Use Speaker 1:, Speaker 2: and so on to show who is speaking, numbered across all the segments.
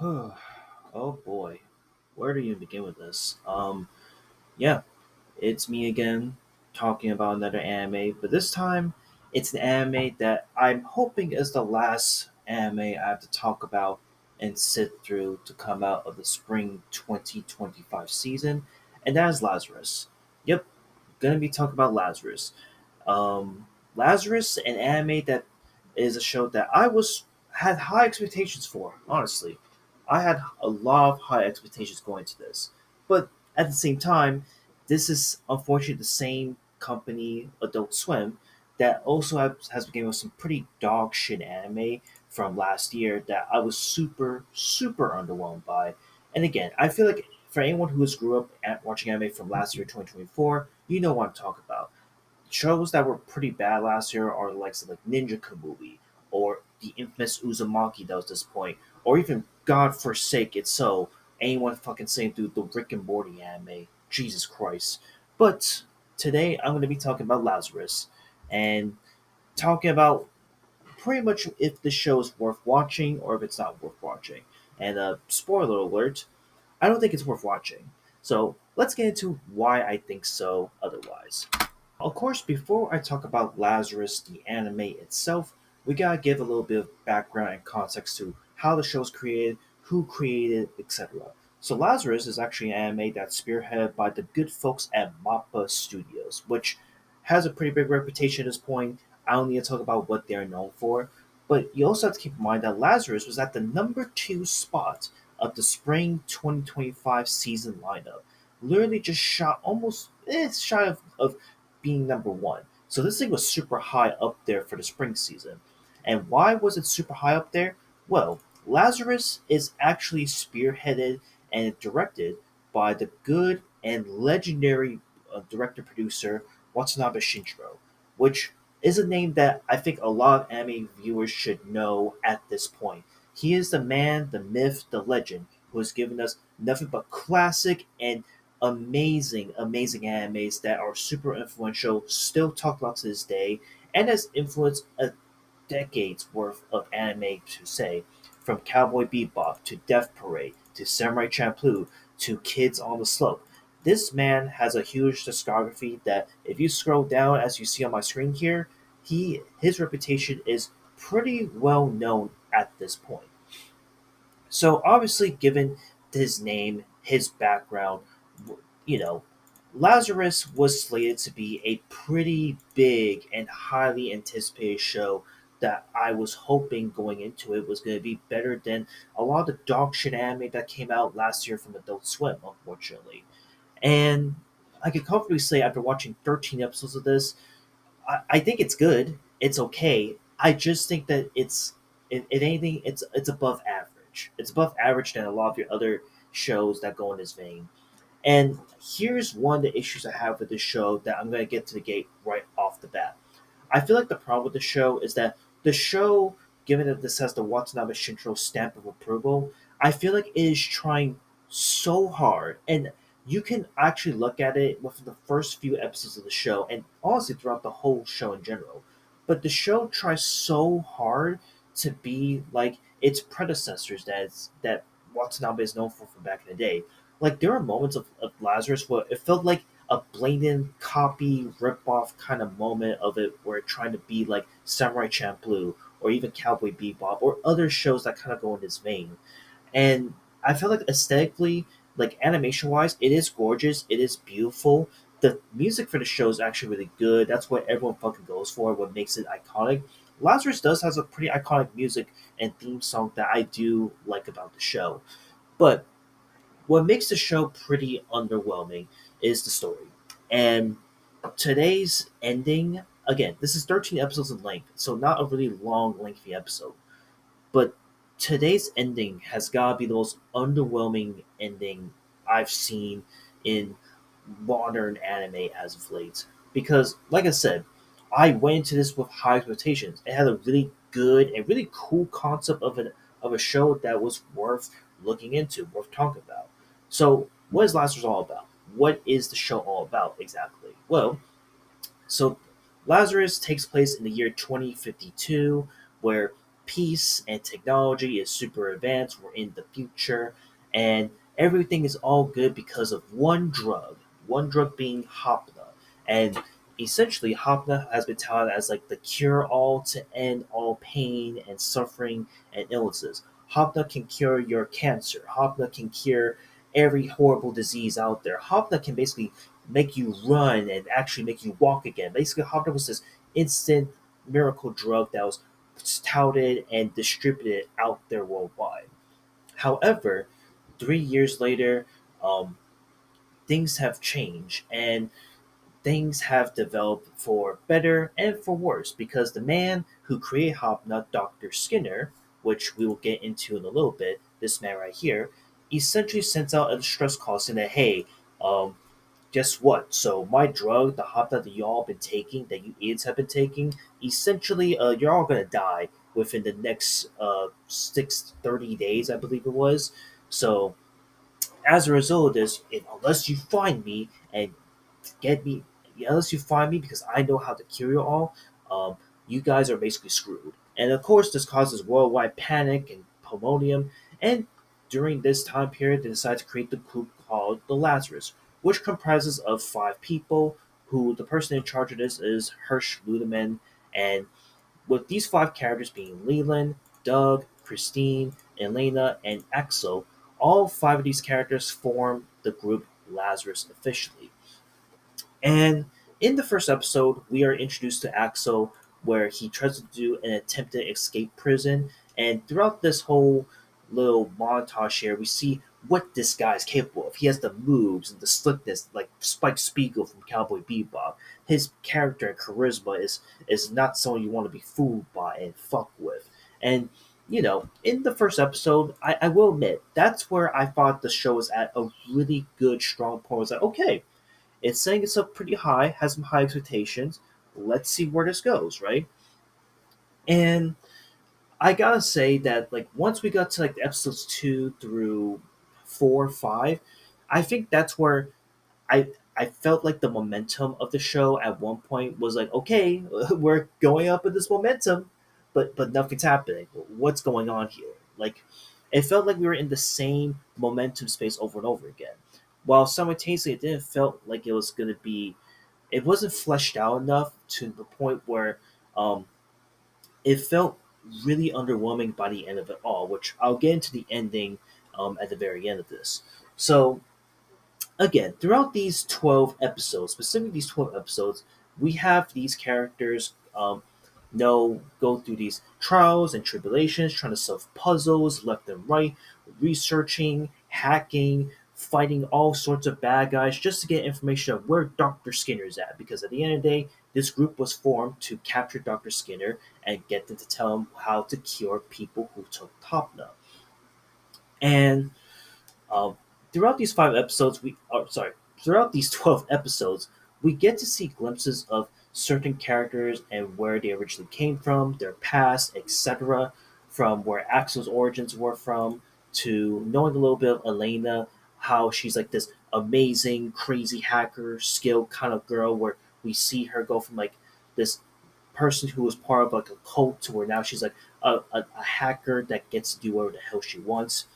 Speaker 1: Oh boy, where do you begin with this? Yeah, it's me again talking about another anime, but this time it's an anime that I'm hoping is the last anime I have to talk about and sit through to come out of the spring 2025 season, and that is Lazarus. Yep, gonna be talking about Lazarus. Lazarus, an anime that is a show that I was had high expectations for. Honestly, I had a lot of high expectations going to this, but at the same time, this is unfortunately the same company, Adult Swim, that also has been giving us some pretty dog shit anime from last year that I was super underwhelmed by. And again, I feel like for anyone who has grew up at watching anime from last year, 2024, you know what I'm talking about. Shows that were pretty bad last year are the likes of like Ninja Kamui or the infamous Uzumaki that was this point, or even God forsake it so anyone fucking saying through the Rick and Morty anime. Jesus Christ. But today I'm going to be talking about Lazarus and talking about pretty much if the show is worth watching or if it's not worth watching. And spoiler alert, I don't think it's worth watching. So let's get into why I think so otherwise. Of course, before I talk about Lazarus, the anime itself, we gotta give a little bit of background and context to how the show was created, who created, etc. So Lazarus is actually an anime that's spearheaded by the good folks at Mappa Studios, which has a pretty big reputation at this point. I don't need to talk about what they're known for, but you also have to keep in mind that Lazarus was at the number two spot of the spring 2025 season lineup. Literally just shot almost shy of being number one. So this thing was super high up there for the spring season. And why was it super high up there? Well, Lazarus is actually spearheaded and directed by the good and legendary director producer Watanabe Shinichiro, which is a name that I think a lot of anime viewers should know at this point. He is the man, the myth, the legend who has given us nothing but classic and amazing animes that are super influential, still talked about to this day, and has influenced a decade's worth of anime to say, from Cowboy Bebop to Death Parade to Samurai Champloo to Kids on the Slope. This man has a huge discography that, if you scroll down as you see on my screen here, his reputation is pretty well known at this point. So obviously, given his name, his background, you know, Lazarus was slated to be a pretty big and highly anticipated show that I was hoping going into it was going to be better than a lot of the dog shit anime that came out last year from Adult Swim, unfortunately. And I could comfortably say after watching 13 episodes of this, I think it's good. It's okay. I just think that if anything, it's above average. It's above average than a lot of your other shows that go in this vein. And here's one of the issues I have with this show that I'm going to get to the gate right off the bat. I feel like the problem with the show is that the show, given that this has the Watanabe Shintro stamp of approval, I feel like it is trying so hard. And you can actually look at it within the first few episodes of the show, and honestly throughout the whole show in general. But the show tries so hard to be like its predecessors that Watanabe is known for back in the day. Like there are moments of Lazarus where it felt like a blatant copy rip-off kind of moment of it where it's trying to be like Samurai Champloo or even Cowboy Bebop or other shows that kind of go in this vein. And I feel like aesthetically, like animation wise, it is gorgeous, it is beautiful. The music for the show is actually really good. That's what everyone fucking goes for, what makes it iconic. Lazarus does has a pretty iconic music and theme song that I do like about the show. But what makes the show pretty underwhelming is the story. And today's ending, again, this is 13 episodes in length, so not a really long, lengthy episode. But today's ending has got to be the most underwhelming ending I've seen in modern anime as of late. Because, like I said, I went into this with high expectations. It had a really good and really cool concept of a show that was worth looking into, worth talking about. So, what is Lazarus all about? What is the show all about exactly? Well, so Lazarus takes place in the year 2052, where peace and technology is super advanced. We're in the future, and everything is all good because of one drug being Hopna. And essentially, Hopna has been touted as like the cure all to end all pain and suffering and illnesses. Hopna can cure your cancer. Hopna can cure every horrible disease out there. Hopna can basically make you run and actually make you walk again. Basically, Hopna was this instant miracle drug that was touted and distributed out there worldwide. However, 3 years later, um, things have changed and things have developed for better and for worse because the man who created Hobnut, Dr. Skinner, which we will get into in a little bit, this man right here, essentially sends out a distress call saying that, hey, um, guess what? So my drug, the Hobnut that y'all been taking, that you idiots have been taking, essentially, you're all gonna die within the next 30 days, I believe it was. So as a result of this, unless you find me and get me, unless you find me because I know how to cure you all, um, you guys are basically screwed. And of course, this causes worldwide panic and pandemonium. And during this time period, they decide to create the group called the Lazarus, which comprises of 5 people. Who the person in charge of this is Hirsch Ludeman, and with these 5 characters being Leland, Doug, Christine, Elena, and Axel, all 5 of these characters form the group Lazarus officially. And in the first episode, we are introduced to Axel, where he tries to do an attempted escape prison. And throughout this whole little montage here, we see what this guy is capable of. He has the moves and the slickness, like Spike Spiegel from Cowboy Bebop. His character and charisma is not someone you want to be fooled by and fuck with. And in the first episode, I will admit that's where I thought the show was at a really good, strong point. I was like, okay, it's saying it's up pretty high, has some high expectations. Let's see where this goes, right? And I gotta say that like once we got to like episodes 2 through 4, 5, I think that's where I felt like the momentum of the show at one point was like, okay, we're going up with this momentum, but nothing's happening. What's going on here? Like, it felt like we were in the same momentum space over and over again. While simultaneously, it didn't felt like it was going to be. It wasn't fleshed out enough to the point where um, it felt really underwhelming by the end of it all. Which I'll get into the ending at the very end of this. So again, throughout these 12 episodes, specifically these 12 episodes, we have these characters go through these trials and tribulations, trying to solve puzzles left and right, researching, hacking, fighting all sorts of bad guys just to get information of where Dr. Skinner's at. Because at the end of the day, this group was formed to capture Dr. Skinner and get them to tell him how to cure people who took Topna. And um, throughout these 5 episodes, throughout these 12 episodes, we get to see glimpses of certain characters and where they originally came from, their past, etc. From where Axel's origins were from, to knowing a little bit of Elena, how she's like this amazing, crazy hacker, skilled kind of girl, where we see her go from like this person who was part of like a cult to where now she's like a hacker that gets to do whatever the hell she wants,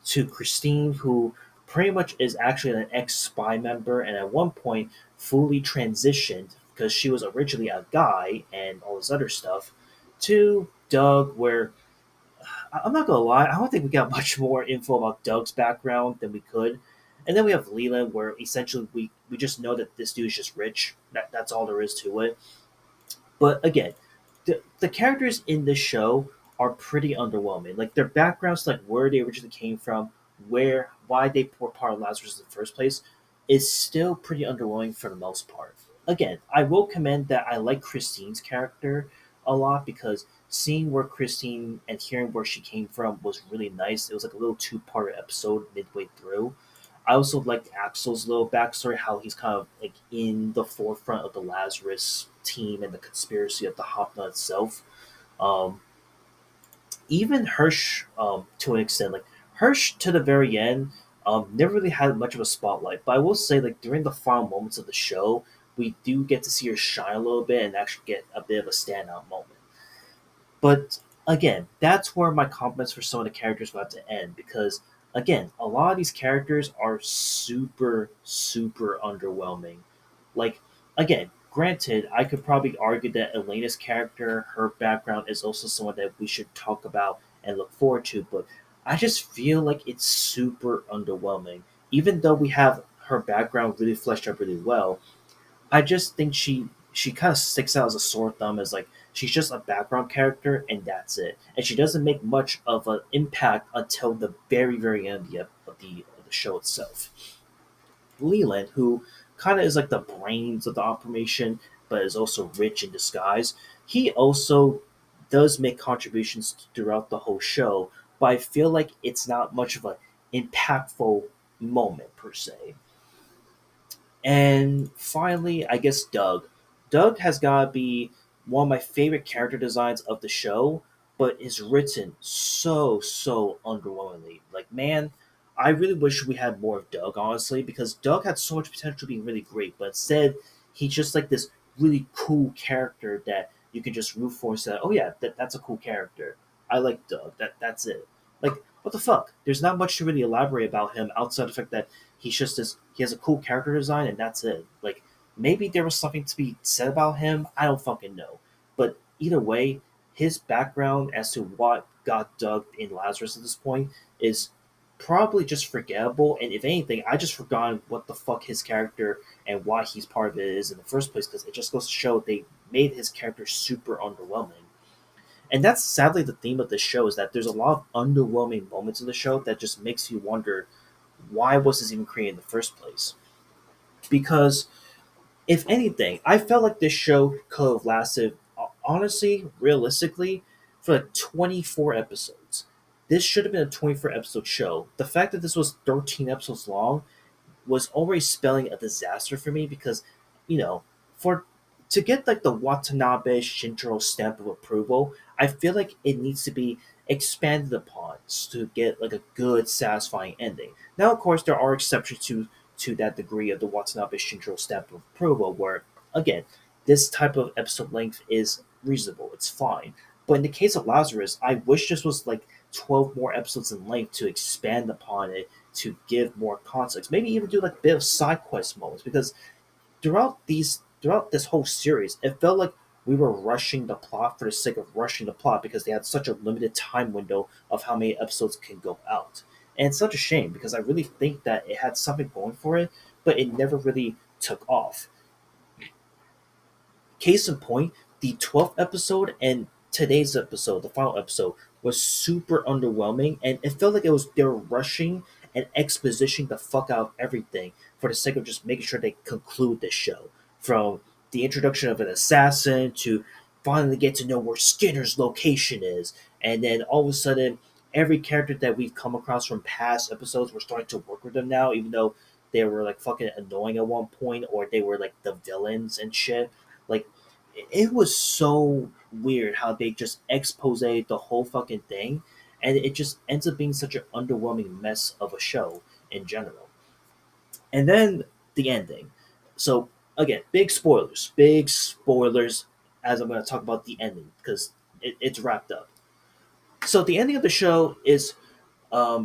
Speaker 1: to Christine, who pretty much is actually an ex spy member and at one point fully transitioned because she was originally a guy and all this other stuff, to Doug, where I'm not gonna lie, I don't think we got much more info about Doug's background than we could. And then we have Leland, where essentially we just know that this dude is just rich. That's all there is to it. But again, the characters in this show are pretty underwhelming. Like their backgrounds, like where they originally came from, why they were part of Lazarus in the first place, is still pretty underwhelming for the most part. Again, I will commend that I like Christine's character a lot because seeing where Christine and hearing where she came from was really nice. It was like a little two-part episode midway through. I also liked Axel's little backstory, how he's kind of like in the forefront of the Lazarus team and the conspiracy of the Hopna itself. Um, Even Hirsch, to an extent, like Hirsch to the very end, never really had much of a spotlight. But I will say, like during the final moments of the show, we do get to see her shine a little bit and actually get a bit of a standout moment. But again, that's where my compliments for some of the characters will have to end because again, a lot of these characters are super super underwhelming. Like again, granted, I could probably argue that Elena's character, her background is also someone that we should talk about and look forward to, but I just feel like it's super underwhelming. Even though we have her background really fleshed out really well, I just think she kind of sticks out as a sore thumb as like she's just a background character and that's it, and she doesn't make much of an impact until the very end of the show itself. Leland, who kind of is like the brains of the operation, but is also rich in disguise, he also does make contributions throughout the whole show, but I feel like it's not much of an impactful moment per se. And finally, I guess Doug. Doug has got to be one of my favorite character designs of the show, but is written so underwhelmingly. Like, man, I really wish we had more of Doug, honestly, because Doug had so much potential to be really great, but instead, he's just like this really cool character that you can just root for and say, oh yeah, that's a cool character. I like Doug. That's it. Like, what the fuck? There's not much to really elaborate about him outside the fact that he's just this. He has a cool character design, and that's it. Like maybe there was something to be said about him. I don't fucking know. But either way, his background as to what got Doug in Lazarus at this point is probably just forgettable. And if anything, I just forgot what the fuck his character and why he's part of it is in the first place because it just goes to show they made his character super underwhelming. And that's sadly the theme of the show is that there's a lot of underwhelming moments in the show that just makes you wonder why was this even created in the first place? Because if anything, I felt like this show could have lasted, honestly, realistically, for like 24 episodes. This should have been a 24 episode show. The fact that this was 13 episodes long was already spelling a disaster for me because, you know, for to get like the Watanabe Shinichiro stamp of approval, I feel like it needs to be expanded upon to get like a good, satisfying ending. Now, of course, there are exceptions to that degree of the Watanabe Shinichiro stamp of approval, where again, this type of episode length is reasonable. It's fine. But in the case of Lazarus, I wish this was like 12 more episodes in length to expand upon it to give more context. Maybe even do like a bit of side quest moments because throughout this whole series, it felt like we were rushing the plot for the sake of rushing the plot because they had such a limited time window of how many episodes can go out. And it's such a shame because I really think that it had something going for it, but it never really took off. Case in point, the 12th episode and today's episode, the final episode, was super underwhelming, and it felt like it was they were rushing and expositioning the fuck out of everything for the sake of just making sure they conclude this show. From the introduction of an assassin to finally get to know where Skinner's location is, and then all of a sudden, every character that we've come across from past episodes, we're starting to work with them now, even though they were like fucking annoying at one point, or they were like the villains and shit. Like it was so weird how they just expose the whole fucking thing, and it just ends up being such an underwhelming mess of a show in general. And then the ending. So again, big spoilers, as I'm going to talk about the ending because it's wrapped up. So the ending of the show is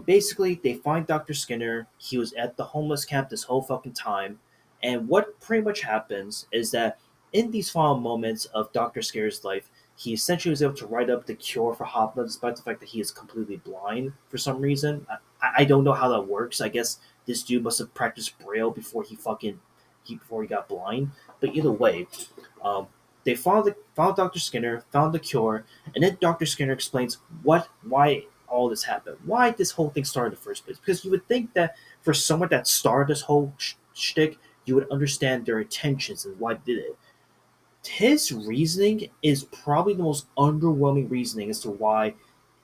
Speaker 1: basically, they find Dr. Skinner. He was at the homeless camp this whole fucking time. And what pretty much happens is that in these final moments of Dr. Skinner's life, he essentially was able to write up the cure for Hopla despite the fact that he is completely blind for some reason. I don't know how that works. I guess this dude must have practiced Braille before before he got blind. But either way, um, they found Dr. Skinner, found the cure, and then Dr. Skinner explains why all this happened, why this whole thing started in the first place. Because you would think that for someone that started this whole shtick, you would understand their intentions and why they did it. His reasoning is probably the most underwhelming reasoning as to why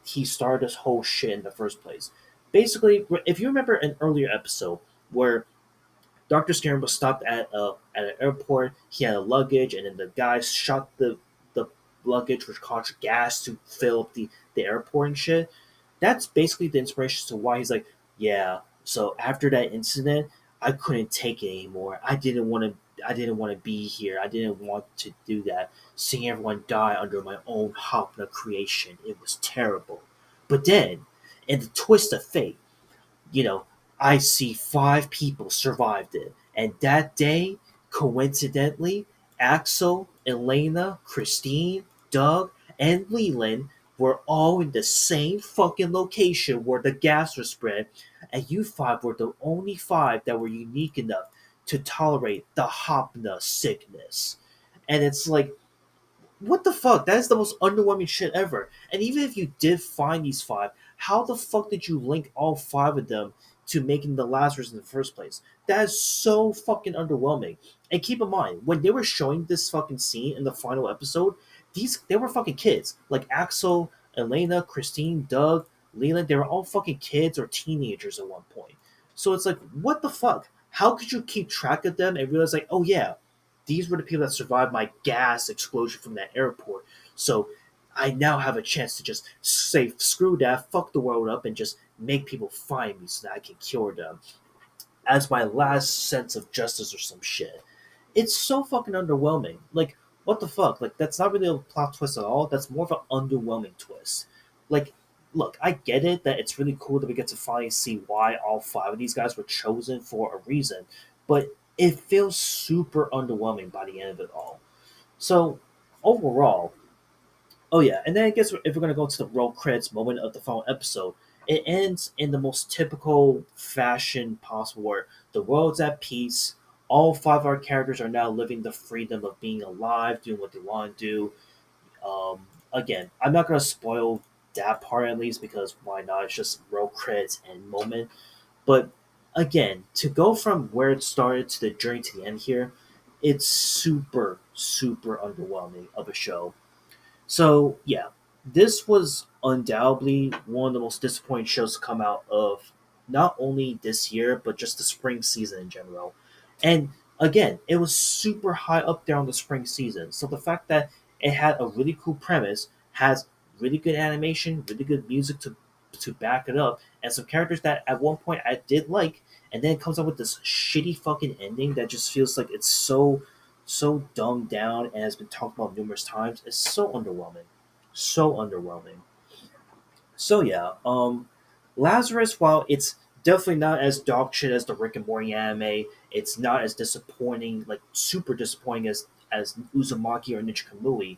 Speaker 1: he started this whole shit in the first place. Basically, if you remember an earlier episode where Dr. Scarum was stopped at an airport. He had a luggage, and then the guy shot the luggage, which caused gas to fill up the airport and shit. That's basically the inspiration to why he's like, yeah. So after that incident, I couldn't take it anymore. I didn't want to I didn't want to be here. I didn't want to do that. Seeing everyone die under my own Hopna creation, it was terrible. But then, in the twist of fate, you know, I see five people survived it. And that day, coincidentally, Axel, Elena, Christine, Doug, and Leland were all in the same fucking location where the gas was spread, and you five were the only five that were unique enough to tolerate the Hopna sickness. And it's like, what the fuck? That is the most underwhelming shit ever. And even if you did find these five, how the fuck did you link all five of them to making the Lazarus in the first place? That is so fucking underwhelming. And keep in mind, when they were showing this fucking scene in the final episode, they were fucking kids. Like Axel, Elena, Christine, Doug, Leland, they were all fucking kids or teenagers at one point. So it's like, what the fuck? How could you keep track of them and realize like, oh yeah, these were the people that survived my gas explosion from that airport. So I now have a chance to just say, screw that, fuck the world up, and just make people find me so that I can cure them as my last sense of justice or some shit. It's so fucking underwhelming. Like, what the fuck? Like, that's not really a plot twist at all. That's more of an underwhelming twist. Like, look, I get it that it's really cool that we get to finally see why all five of these guys were chosen for a reason, but it feels super underwhelming by the end of it all. So, overall, oh yeah, and then I guess if we're gonna go to the roll credits moment of the final episode, it ends in the most typical fashion possible, where the world's at peace. All five of our characters are now living the freedom of being alive, doing what they want to do. Again, I'm not gonna spoil that part at least because why not? It's just roll credits and moment. But again, to go from where it started to the journey to the end here, it's super underwhelming of a show. So yeah, this was undoubtedly one of the most disappointing shows to come out of not only this year but just the spring season in general. And again, it was super high up there on the spring season. So the fact that it had a really cool premise, has really good animation, really good music to back it up, and some characters that at one point I did like, and then it comes up with this shitty fucking ending that just feels like it's so dumbed down and has been talked about numerous times. It's so underwhelming, so underwhelming. So yeah, Lazarus, while it's definitely not as dog shit as the Rick and Morty anime, it's not as disappointing, like super disappointing as Uzumaki or Nichikamui.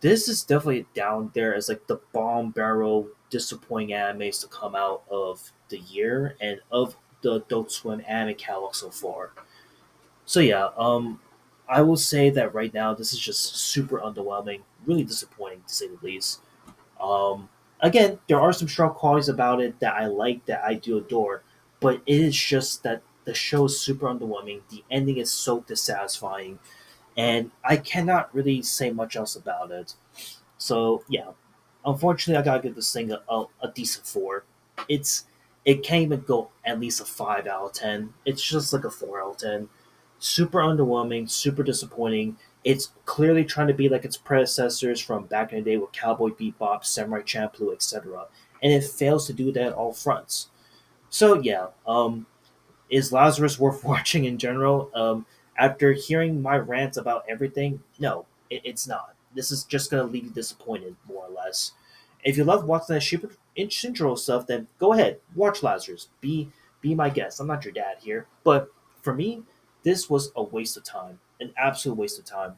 Speaker 1: This is definitely down there as like the bomb barrel disappointing animes to come out of the year and of the Adult Swim anime catalog so far. So yeah, I will say that right now this is just super underwhelming, really disappointing to say the least. Um, Again, there are some strong qualities about it that I like, that I do adore, but it is just that the show is super underwhelming. The ending is so dissatisfying, and I cannot really say much else about it. So yeah, unfortunately, I gotta give this thing a decent four. It's it can't even go at least a 5 out of 10. It's just like a 4 out of 10. Super underwhelming, super disappointing. It's clearly trying to be like its predecessors from back in the day with Cowboy Bebop, Samurai Champloo, etc., and it fails to do that on all fronts. So yeah, is Lazarus worth watching in general? After hearing my rant about everything, no, it's not. This is just gonna leave you disappointed, more or less. If you love watching that Shinichiro stuff, then go ahead, watch Lazarus. Be my guest. I'm not your dad here, but for me, this was a waste of time, an absolute waste of time.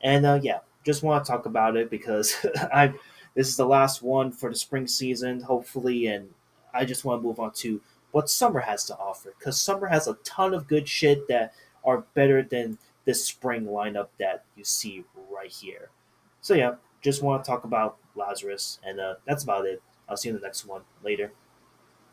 Speaker 1: And yeah, just want to talk about it because I this is the last one for the spring season, hopefully, and I just want to move on to what summer has to offer because summer has a ton of good shit that are better than this spring lineup that you see right here. So yeah, just want to talk about Lazarus, and that's about it. I'll see you in the next one later.